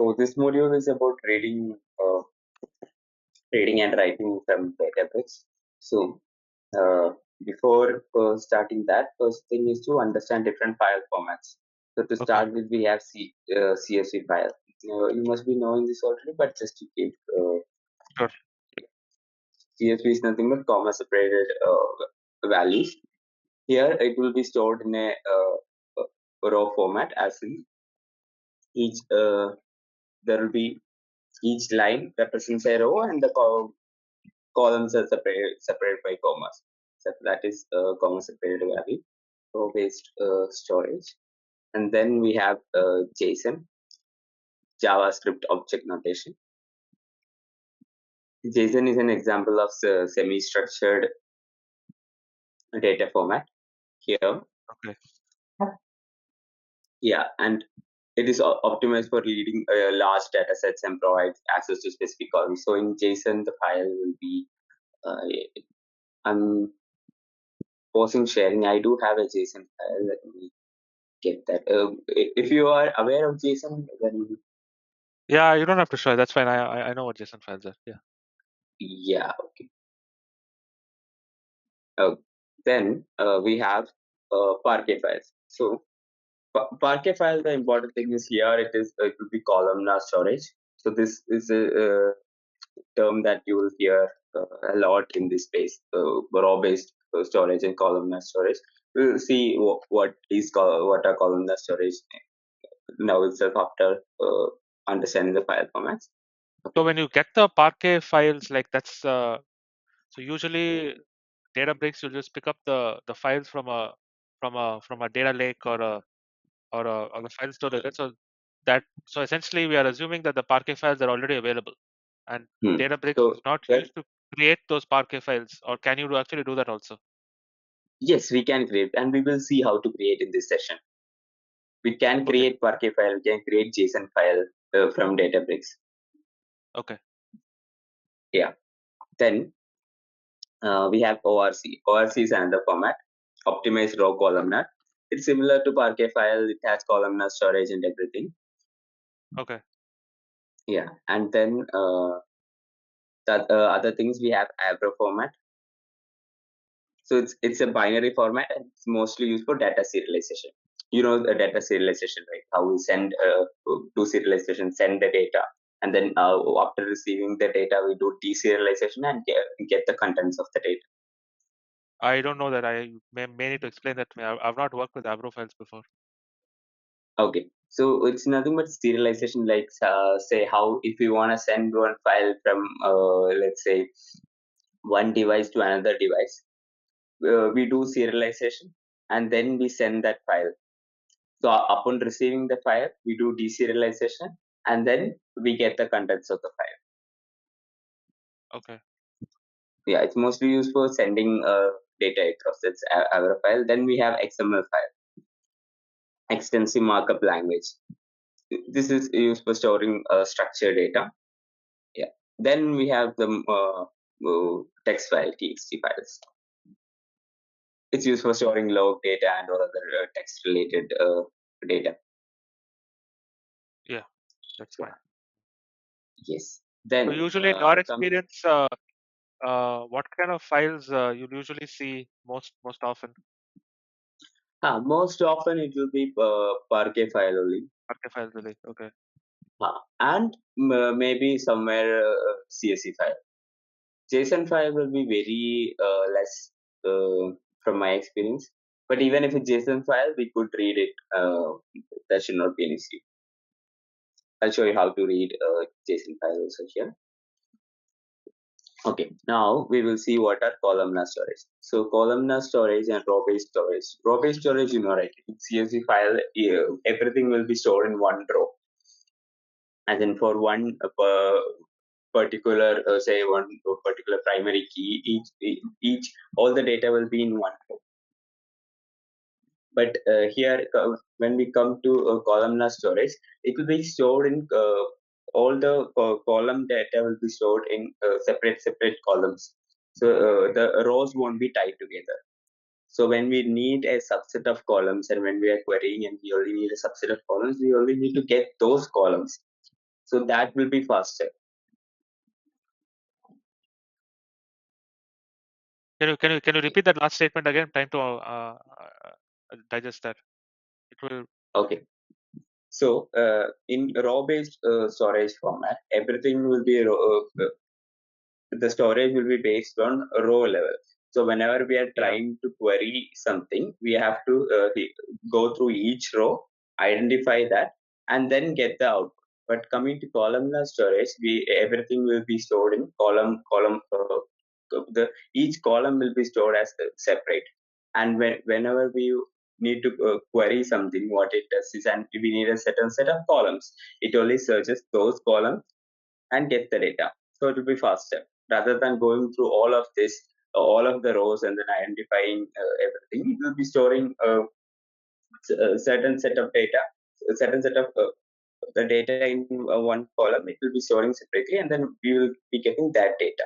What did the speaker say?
So this module is about reading and writing from Databricks. So before starting that, first thing is to understand different file formats. So to Okay. start with, we have CSV file. You must be knowing this already, but just to keep Sure. CSV is nothing but comma separated values. Here it will be stored in a raw format, as in each there will be each line represents a row and the columns are separated by commas. So that is comma separated value, row based storage. And then we have JSON, JavaScript object notation. JSON is an example of semi-structured data format here. Okay. Yeah, and it is optimized for reading large data sets and provides access to specific columns. So in JSON, the file will be, I'm pausing sharing. I do have a JSON file. Let me get that. If you are aware of JSON, then Yeah, you don't have to show. That's fine. I know what JSON files are. Yeah. yeah, okay. Then we have Parquet files. So Parquet file, the important thing is here it will be columnar storage. So this is a term that you will hear a lot in this space, raw based storage and columnar storage. We'll see what are columnar storage now itself after understanding the file formats. So Okay. when you get the Parquet files, like that's so usually Databricks will just pick up the files from a data lake or a file storage. Right? So essentially we are assuming that the Parquet files are already available, and Hmm. Databricks So is not well, used to create those Parquet files, or can you actually do that also? yes, we can create, and we will see how to create in this session. We can Okay. create Parquet file, we can create JSON file from Databricks. Okay. Yeah. Then we have ORC. ORC is another format, optimized row columnar. It's similar to Parquet file. It has columnar storage and everything. Okay. Yeah. And then the other things we have Avro format. So it's a binary format and it's mostly used for data serialization. You know the data serialization, right? How we send do serialization, send the data, and then after receiving the data, we do deserialization and get the contents of the data. I don't know that. I may need to explain that to me. I've not worked with Avro files before. Okay, so it's nothing but serialization, like say how if you want to send one file from let's say one device to another device, we do serialization and then we send that file. So upon receiving the file, we do deserialization and then we get the contents of the file. Okay. Yeah, it's mostly used for sending data across. That's our file. Then we have XML file, extensive markup language. This is used for storing structured data. Yeah. Then we have the text file, TXT files. It's used for storing log data and all other text related data. Yeah, that's Yeah. fine. Yes. So Then usually in your come. experience, what kind of files you usually see most often? Most often it will be Parquet file only. Parquet files really. Okay. And maybe somewhere CSV file. JSON file will be very less from my experience. But even if it's JSON file, we could read it. That should not be an issue. I'll show you how to read JSON file also here. Okay, now we will see what are columnar storage. So columnar storage and row-based storage. Row-based storage, you know, right? In CSV file, everything will be stored in one row. And then for one particular, say one particular primary key, each all the data will be in one row. But here, when we come to columnar storage, it will be stored in all the column data will be stored in separate columns. So the rows won't be tied together. So when we need a subset of columns and when we are querying and we only need a subset of columns, we only need to get those columns. So that will be faster. Can you repeat that last statement again? Time to digest that. It will. Okay. So in row-based storage format, everything will be the storage will be based on row level. So whenever we are Yeah. trying to query something, we have to go through each row, identify that, and then get the output. But coming to columnar storage, everything will be stored in column. Each column will be stored as separate. And whenever we need to query something, what it does is, and we need a certain set of columns. It only searches those columns and get the data. So it will be faster rather than going through all of this, all of the rows and then identifying everything. It will be storing a certain set of data, a certain set of the data in one column. It will be storing separately, and then we will be getting that data.